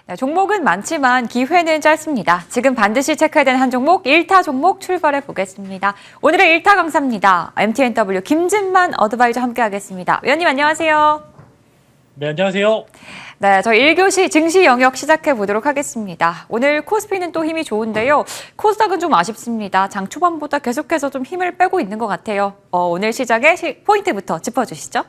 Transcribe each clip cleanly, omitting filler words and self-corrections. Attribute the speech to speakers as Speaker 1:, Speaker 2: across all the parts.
Speaker 1: 네, 종목은 많지만 기회는 짧습니다. 지금 반드시 체크해야 되는 한 종목, 1타 종목 출발해 보겠습니다. 오늘의 1타 강사입니다. MTNW 김진만 어드바이저 함께하겠습니다. 위원님 안녕하세요.
Speaker 2: 네, 안녕하세요.
Speaker 1: 네, 저희 1교시 증시 영역 시작해 보도록 하겠습니다. 오늘 코스피는 또 힘이 좋은데요. 코스닥은 좀 아쉽습니다. 장 초반보다 계속해서 좀 힘을 빼고 있는 것 같아요. 오늘 시작의 포인트부터 짚어주시죠.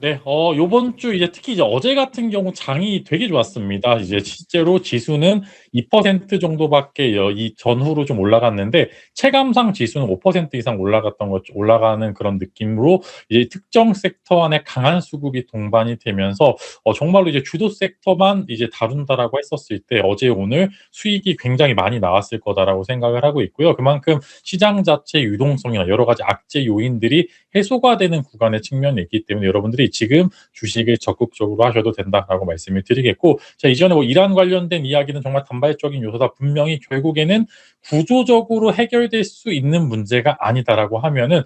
Speaker 2: 네, 요번 주 특히 어제 같은 경우 장이 되게 좋았습니다. 실제로 지수는 2% 정도밖에 이 전후로 좀 올라갔는데 체감상 지수는 5% 이상 올라가는 그런 느낌으로 특정 섹터 안에 강한 수급이 동반이 되면서 정말로 주도 섹터만 다룬다라고 했었을 때 어제 오늘 수익이 굉장히 많이 나왔을 거다라고 생각을 하고 있고요. 그만큼 시장 자체의 유동성이나 여러 가지 악재 요인들이 해소가 되는 구간의 측면이 있기 때문에 여러분들이 지금 주식을 적극적으로 하셔도 된다라고 말씀을 드리겠고, 자, 이전에 이란 관련된 이야기는 정말 단발적인 요소다. 분명히 결국에는 구조적으로 해결될 수 있는 문제가 아니다라고 하면은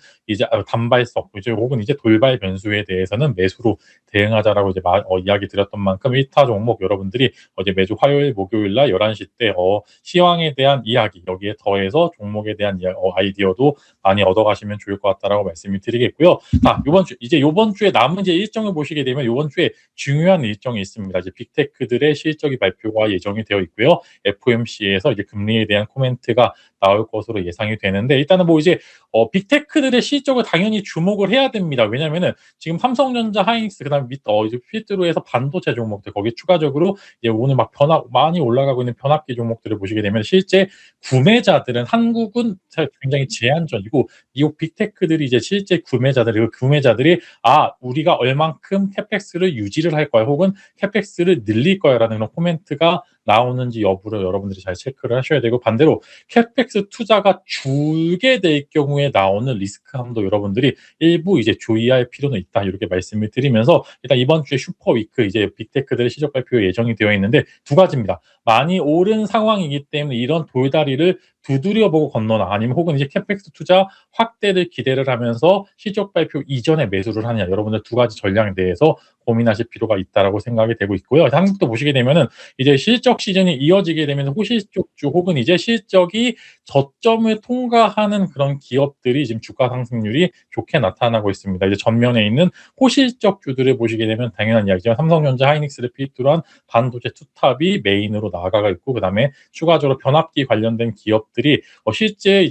Speaker 2: 단발성 혹은 돌발 변수에 대해서는 매수로 대응하자라고 이야기 드렸던 만큼 1타 종목 여러분들이 어제 매주 화요일 목요일 날 11시 때 시황에 대한 이야기 여기에 더해서 종목에 대한 아이디어도 많이 얻어가시면 좋을 것 같다라고 말씀을 드리겠고요. 요번 주에 남은 일정을 보시게 되면 요번 주에 중요한 일정이 있습니다. 빅테크들의 실적이 발표가 예정이 되어 있고요. FOMC에서 금리에 대한 코멘트가 나올 것으로 예상이 되는데, 일단은 빅테크들의 실적을 당연히 주목을 해야 됩니다. 왜냐면은 지금 삼성전자, 하이닉스, 그다음에 필드로 해서 반도체 종목들, 거기 추가적으로 오늘 많이 올라가고 있는 변압기 종목들을 보시게 되면 실제 구매자들은 한국은 굉장히 제한적이고 미국 빅테크들이 실제 구매자들이 우리가 얼만큼 캐펙스를 유지를 할 거야 혹은 캐펙스를 늘릴 거야라는 그런 코멘트가 나오는지 여부를 여러분들이 잘 체크를 하셔야 되고, 반대로 캐펙스 투자가 줄게 될 경우에 나오는 리스크함도 여러분들이 일부 조의할 필요는 있다, 이렇게 말씀을 드리면서 일단 이번 주에 슈퍼위크 빅테크들의 실적 발표 예정이 되어 있는데 두 가지입니다. 많이 오른 상황이기 때문에 이런 돌다리를 두드려보고 건너나 아니면 혹은 캐펙스 투자 확대를 기대를 하면서 실적 발표 이전에 매수를 하느냐, 여러분들 두 가지 전략에 대해서 고민하실 필요가 있다라고 생각이 되고 있고요. 한국도 보시게 되면은 실적 시즌이 이어지게 되면 호실적주 혹은 실적이 저점을 통과하는 그런 기업들이 지금 주가 상승률이 좋게 나타나고 있습니다. 전면에 있는 호실적주들을 보시게 되면 당연한 이야기지만 삼성전자, 하이닉스를 필두로 한 반도체 투탑이 메인으로 나아가고 있고, 그다음에 추가적으로 변압기 관련된 기업들이 실제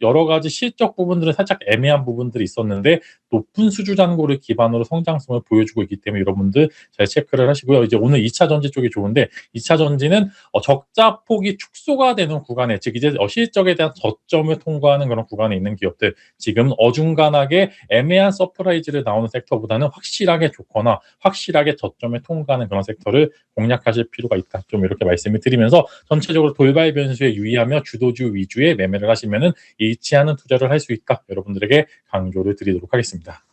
Speaker 2: 여러 가지 실적 부분들은 살짝 애매한 부분들이 있었는데 높은 수주 잔고를 기반으로 성장성을 보여주고 있기 때문에 여러분들 잘 체크를 하시고요. 오늘 2차 전지 쪽이 좋은데 2차 전지는 적자 폭이 축소가 되는 구간에, 즉 실적에 대한 저점을 통과하는 그런 구간에 있는 기업들, 지금 어중간하게 애매한 서프라이즈를 나오는 섹터보다는 확실하게 좋거나 확실하게 저점을 통과하는 그런 섹터를 공략하실 필요가 있다, 좀 이렇게 말씀을 드리면서 전체적으로 돌발 변수에 유의하며 주도주 위주의 매매를 하시면은 잃지 않은 투자를 할 수 있다, 여러분들에게 강조를 드리도록 하겠습니다.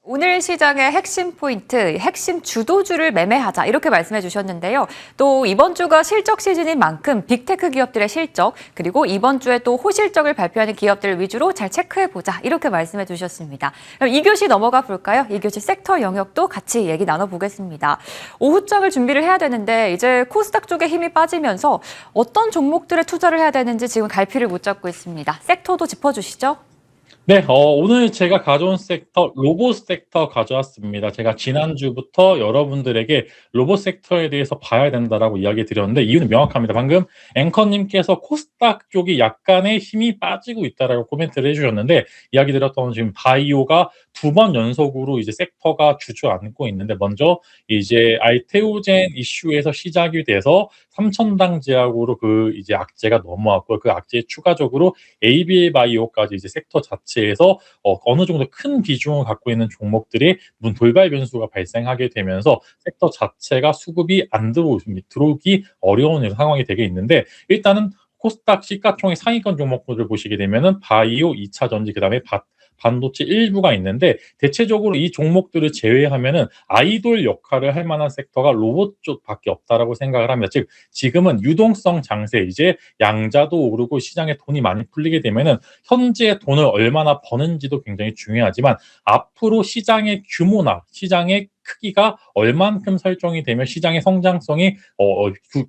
Speaker 1: 오늘 시장의 핵심 포인트, 핵심 주도주를 매매하자 이렇게 말씀해 주셨는데요. 또 이번 주가 실적 시즌인 만큼 빅테크 기업들의 실적, 그리고 이번 주에 또 호실적을 발표하는 기업들 위주로 잘 체크해 보자 이렇게 말씀해 주셨습니다. 그럼 2교시 넘어가 볼까요? 2교시 섹터 영역도 같이 얘기 나눠보겠습니다. 오후장을 준비를 해야 되는데 이제 코스닥 쪽에 힘이 빠지면서 어떤 종목들에 투자를 해야 되는지 지금 갈피를 못 잡고 있습니다. 섹터도 짚어주시죠.
Speaker 2: 네, 오늘 제가 가져온 섹터, 로봇 섹터 가져왔습니다. 제가 지난주부터 여러분들에게 로봇 섹터에 대해서 봐야 된다라고 이야기 드렸는데 이유는 명확합니다. 방금 앵커님께서 코스닥 쪽이 약간의 힘이 빠지고 있다라고 코멘트를 해주셨는데, 이야기 드렸던 지금 바이오가 두 번 연속으로 섹터가 주저앉고 있는데, 먼저 알테오젠 이슈에서 시작이 돼서 삼천당 제약으로 악재가 넘어왔고, 그 악재에 추가적으로 ABL 바이오까지 섹터 자체에서 어느 정도 큰 비중을 갖고 있는 종목들이 돌발 변수가 발생하게 되면서 섹터 자체가 수급이 안 들어오기 어려운 상황이 되게 있는데, 일단은 코스닥 시가총액 상위권 종목들을 보시게 되면은 바이오, 2차 전지, 그다음에 반도체 일부가 있는데, 대체적으로 이 종목들을 제외하면은 아이돌 역할을 할 만한 섹터가 로봇 쪽밖에 없다라고 생각을 합니다. 즉 지금은 유동성 장세, 양자도 오르고 시장에 돈이 많이 풀리게 되면은 현재 돈을 얼마나 버는지도 굉장히 중요하지만 앞으로 시장의 규모나 시장의 크기가 얼만큼 설정이 되면 시장의 성장성이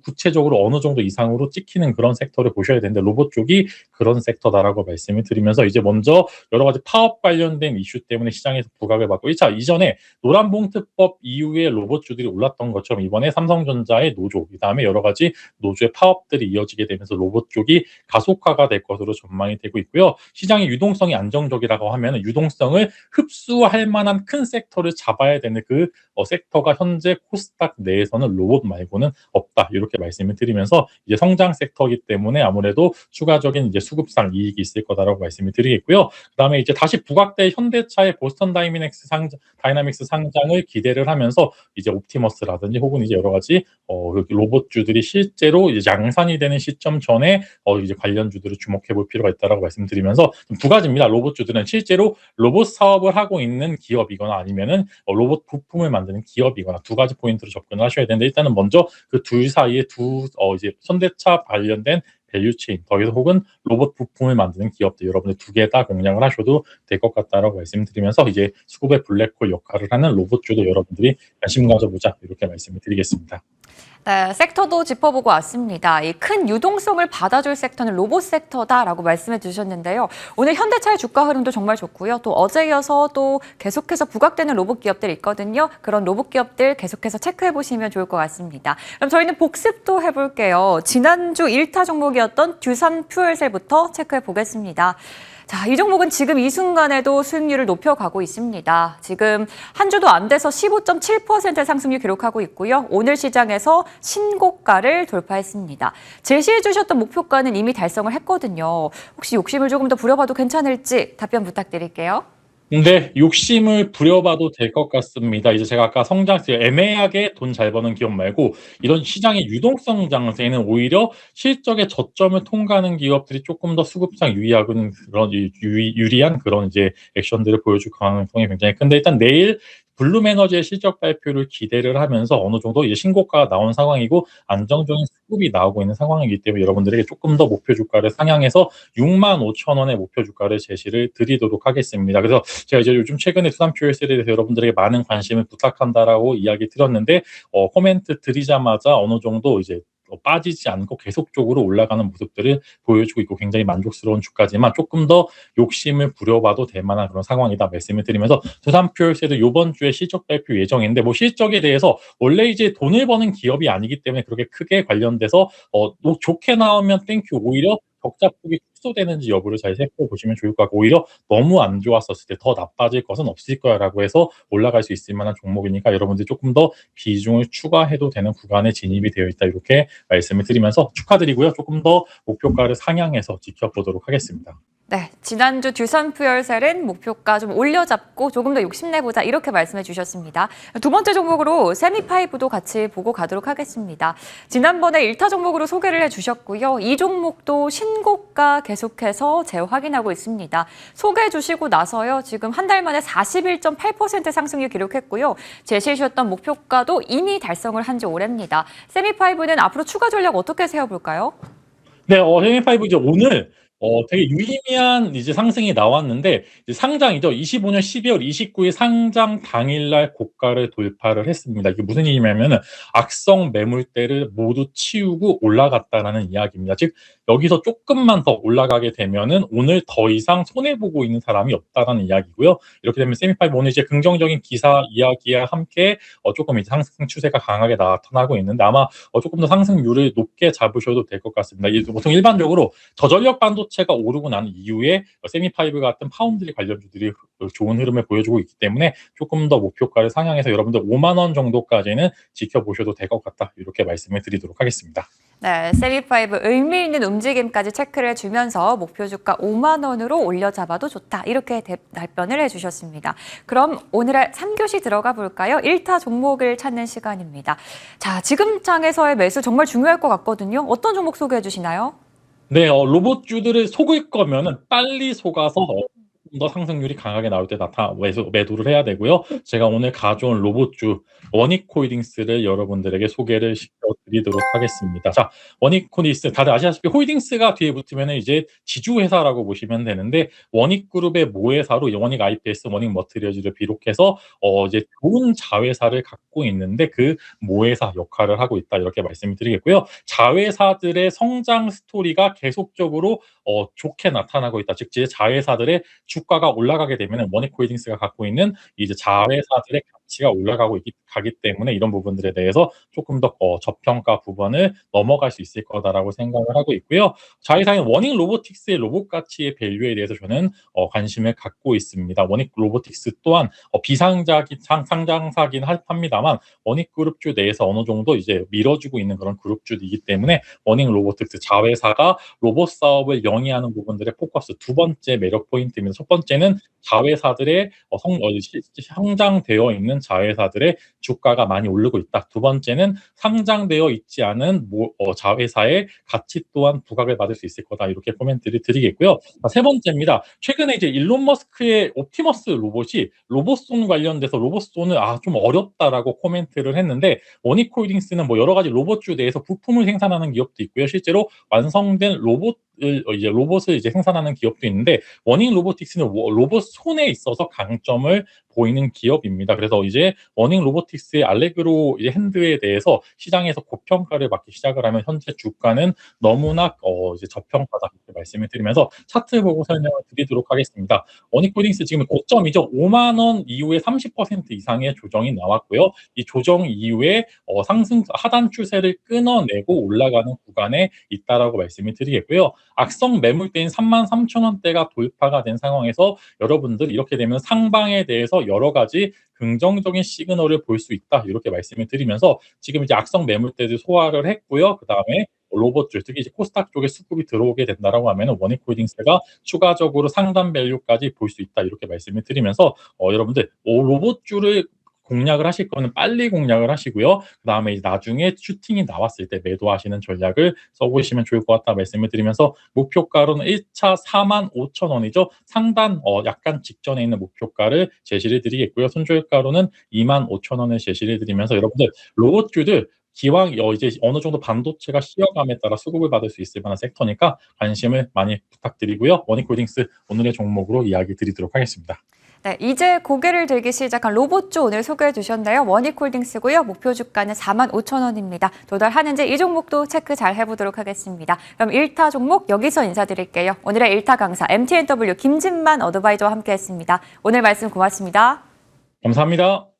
Speaker 2: 구체적으로 어느 정도 이상으로 찍히는 그런 섹터를 보셔야 되는데 로봇 쪽이 그런 섹터다라고 말씀을 드리면서 이제 먼저 여러 가지 파업 관련된 이슈 때문에 시장에서 부각을 받고 이전에 노란봉투법 이후에 로봇주들이 올랐던 것처럼 이번에 삼성전자의 노조, 그다음에 여러 가지 노조의 파업들이 이어지게 되면서 로봇 쪽이 가속화가 될 것으로 전망이 되고 있고요. 시장의 유동성이 안정적이라고 하면 유동성을 흡수할 만한 큰 섹터를 잡아야 되는 그 섹터가 현재 코스닥 내에서는 로봇 말고는 없다. 이렇게 말씀을 드리면서 이제 성장 섹터이기 때문에 아무래도 추가적인 이제 수급상 이익이 있을 거다라고 말씀을 드리겠고요. 그다음에 이제 다시 부각될 현대차의 보스턴 다이나믹스 상장을 기대를 하면서 이제 옵티머스라든지 혹은 이제 여러 가지 로봇주들이 실제로 이제 양산이 되는 시점 전에 이제 관련주들을 주목해 볼 필요가 있다라고 말씀드리면서 두 가지입니다. 로봇주들은 실제로 로봇 사업을 하고 있는 기업이거나 아니면은 로봇 부품을 만드는 기업이거나 두 가지 포인트로 접근을 하셔야 되는데 일단은 먼저 그 둘 사이에 이제 현대차 관련된 밸류체인 더해서 혹은 로봇 부품을 만드는 기업들 여러분들 두 개 다 공략을 하셔도 될 것 같다라고 말씀드리면서 이제 수급의 블랙홀 역할을 하는 로봇주도 여러분들이 관심 가져보자 이렇게 말씀을 드리겠습니다.
Speaker 1: 네, 섹터도 짚어보고 왔습니다. 이 큰 유동성을 받아줄 섹터는 로봇 섹터다라고 말씀해 주셨는데요. 오늘 현대차의 주가 흐름도 정말 좋고요. 또 어제 이어서 또 계속해서 부각되는 로봇 기업들이 있거든요. 그런 로봇 기업들 계속해서 체크해 보시면 좋을 것 같습니다. 그럼 저희는 복습도 해볼게요. 지난주 1타 종목이었던 듀산 퓨얼셀부터 체크해 보겠습니다. 자, 이 종목은 지금 이 순간에도 수익률을 높여가고 있습니다. 지금 한 주도 안 돼서 15.7%의 상승률 기록하고 있고요. 오늘 시장에서 신고가를 돌파했습니다. 제시해 주셨던 목표가는 이미 달성을 했거든요. 혹시 욕심을 조금 더 부려봐도 괜찮을지 답변 부탁드릴게요.
Speaker 2: 근데 욕심을 부려봐도 될 것 같습니다. 이제 제가 아까 애매하게 돈 잘 버는 기업 말고 이런 시장의 유동성 장세에는 오히려 실적의 저점을 통과하는 기업들이 조금 더 수급상 유리한 그런 이제 액션들을 보여줄 가능성이 굉장히 큰데 일단 내일 블룸에너지의 실적 발표를 기대를 하면서 어느 정도 이제 신고가가 나온 상황이고 안정적인 수급이 나오고 있는 상황이기 때문에 여러분들에게 조금 더 목표 주가를 상향해서 65,000원의 목표 주가를 제시를 드리도록 하겠습니다. 그래서 제가 이제 요즘 최근에 두산퓨얼셀에 대해서 여러분들에게 많은 관심을 부탁한다라고 이야기 드렸는데 코멘트 드리자마자 어느 정도 이제 빠지지 않고 계속적으로 올라가는 모습들을 보여주고 있고 굉장히 만족스러운 주가지만 조금 더 욕심을 부려봐도 될 만한 그런 상황이다 말씀을 드리면서 두산퓨얼셀도 이번 주에 실적 발표 예정인데 뭐 실적에 대해서 원래 이제 돈을 버는 기업이 아니기 때문에 그렇게 크게 관련돼서 뭐 좋게 나오면 땡큐 오히려 적자폭이 축소되는지 여부를 잘 살펴보시면 좋을 것 같고 오히려 너무 안 좋았었을 때 더 나빠질 것은 없을 거야라고 해서 올라갈 수 있을 만한 종목이니까 여러분들이 조금 더 비중을 추가해도 되는 구간에 진입이 되어 있다 이렇게 말씀을 드리면서 축하드리고요. 조금 더 목표가를 상향해서 지켜보도록 하겠습니다.
Speaker 1: 네, 지난주 듀산퓨얼셀은 목표가 좀 올려잡고 조금 더 욕심내보자 이렇게 말씀해 주셨습니다. 두 번째 종목으로 세미파이브도 같이 보고 가도록 하겠습니다. 지난번에 1타 종목으로 소개를 해주셨고요. 이 종목도 신고가 계속해서 재확인하고 있습니다. 소개해 주시고 나서요. 지금 한 달 만에 41.8% 상승률 기록했고요. 제시해 주셨던 목표가도 이미 달성을 한 지 오래입니다. 세미파이브는 앞으로 추가 전략 어떻게 세워볼까요?
Speaker 2: 네, 세미파이브 이제 오늘 되게 유의미한 이제 상승이 나왔는데 이제 상장이죠. 25년 12월 29일 상장 당일날 고가를 돌파를 했습니다. 이게 무슨 의미냐면은 악성 매물대를 모두 치우고 올라갔다라는 이야기입니다. 즉 여기서 조금만 더 올라가게 되면은 오늘 더 이상 손해 보고 있는 사람이 없다라는 이야기고요. 이렇게 되면 세미파이브 오늘 이제 긍정적인 기사 이야기와 함께 조금 이제 상승 추세가 강하게 나타나고 있는데 아마 조금 더 상승률을 높게 잡으셔도 될 것 같습니다. 보통 일반적으로 저전력 반도체가 오르고 난 이후에 세미파이브 같은 파운드리 관련주들이 좋은 흐름을 보여주고 있기 때문에 조금 더 목표가를 상향해서 여러분들 5만 원 정도까지는 지켜보셔도 될 것 같다 이렇게 말씀을 드리도록 하겠습니다.
Speaker 1: 네, 세미파이브 의미 있는 움직임까지 체크를 해주면서 목표 주가 5만 원으로 올려잡아도 좋다 이렇게 답변을 해주셨습니다. 그럼 오늘의 3교시 들어가 볼까요? 1타 종목을 찾는 시간입니다. 자, 지금 장에서의 매수 정말 중요할 것 같거든요. 어떤 종목 소개해 주시나요?
Speaker 2: 네, 로봇주들을 속을 거면은 빨리 속아서 좀 더 상승률이 강하게 나올 때 매도를 해야 되고요. 제가 오늘 가져온 로봇주 원익홀딩스를 여러분들에게 소개를 드리도록 하겠습니다. 자, 원익코닉스 다들 아시다시피 홀딩스가 뒤에 붙으면 이제 지주회사라고 보시면 되는데 원익그룹의 모회사로 원익 IPS, 원익 머티리얼즈를 비롯해서 이제 좋은 자회사를 갖고 있는데 그 모회사 역할을 하고 있다 이렇게 말씀을 드리겠고요. 자회사들의 성장 스토리가 계속적으로 좋게 나타나고 있다. 즉 자회사들의 주가가 올라가게 되면 원익홀딩스가 갖고 있는 이제 자회사들의 가치가 가기 때문에 이런 부분들에 대해서 조금 더 저평가 부분을 넘어갈 수 있을 거다라고 생각을 하고 있고요. 자회사인 원익 로보틱스의 로봇 가치의 밸류에 대해서 저는 관심을 갖고 있습니다. 원익 로보틱스 또한 상장사긴 합니다만 원익 그룹주 내에서 어느 정도 이제 밀어주고 있는 그런 그룹주이기 때문에 원익 로보틱스 자회사가 로봇 사업을 영위하는 부분들의 포커스 두 번째 매력 포인트입니다. 첫 번째는 자회사들의 상장되어 있는 자회사들의 주가가 많이 오르고 있다. 두 번째는 상장되어 있지 않은 자회사의 가치 또한 부각을 받을 수 있을 거다. 이렇게 코멘트를 드리겠고요. 세 번째입니다. 최근에 이제 일론 머스크의 옵티머스 로봇이 로봇손 관련돼서 로봇손을 좀 어렵다라고 코멘트를 했는데 원익홀딩스는 뭐 여러 가지 로봇주 내에서 부품을 생산하는 기업도 있고요. 실제로 완성된 로봇을 이제 생산하는 기업도 있는데 원익 로보틱스는 로봇 손에 있어서 강점을 보이는 기업입니다. 그래서 이제 원익 로보틱스의 알레그로 핸드에 대해서 시장에서 고평가를 받기 시작을 하면 현재 주가는 너무나 이제 저평가다 이렇게 말씀을 드리면서 차트 보고 설명을 드리도록 하겠습니다. 원익홀딩스 지금 고점이죠. 5만 원 이후에 30% 이상의 조정이 나왔고요. 이 조정 이후에 상승 하단 추세를 끊어내고 올라가는 구간에 있다라고 말씀을 드리겠고요. 악성 매물대인 33,000원대가 돌파가 된 상황에서 여러분들 이렇게 되면 상방에 대해서 여러 가지 긍정적인 시그널을 볼 수 있다 이렇게 말씀을 드리면서 지금 이제 악성 매물대를 소화를 했고요. 그 다음에 로봇주 특히 이제 코스닥 쪽에 수급이 들어오게 된다라고 하면 원익홀딩스가 추가적으로 상단 밸류까지 볼 수 있다 이렇게 말씀을 드리면서 여러분들 로봇주를 공략을 하실 거는 빨리 공략을 하시고요. 그 다음에 이제 나중에 슈팅이 나왔을 때 매도하시는 전략을 써보시면 좋을 것 같다 말씀을 드리면서 목표가로는 1차 45,000원이죠. 상단 약간 직전에 있는 목표가를 제시를 드리겠고요. 손절가로는 25,000원을 제시를 드리면서 여러분들 로봇주들 기왕 이제 어느 정도 반도체가 쉬어감에 따라 수급을 받을 수 있을 만한 섹터니까 관심을 많이 부탁드리고요. 원익홀딩스 오늘의 종목으로 이야기 드리도록 하겠습니다.
Speaker 1: 네, 이제 고개를 들기 시작한 로봇주 오늘 소개해 주셨는데요. 원익홀딩스고요. 목표 주가는 45,000원입니다. 도달하는지 이 종목도 체크 잘 해보도록 하겠습니다. 그럼 1타 종목 여기서 인사드릴게요. 오늘의 1타 강사 MTNW 김진만 어드바이저와 함께했습니다. 오늘 말씀 고맙습니다.
Speaker 2: 감사합니다.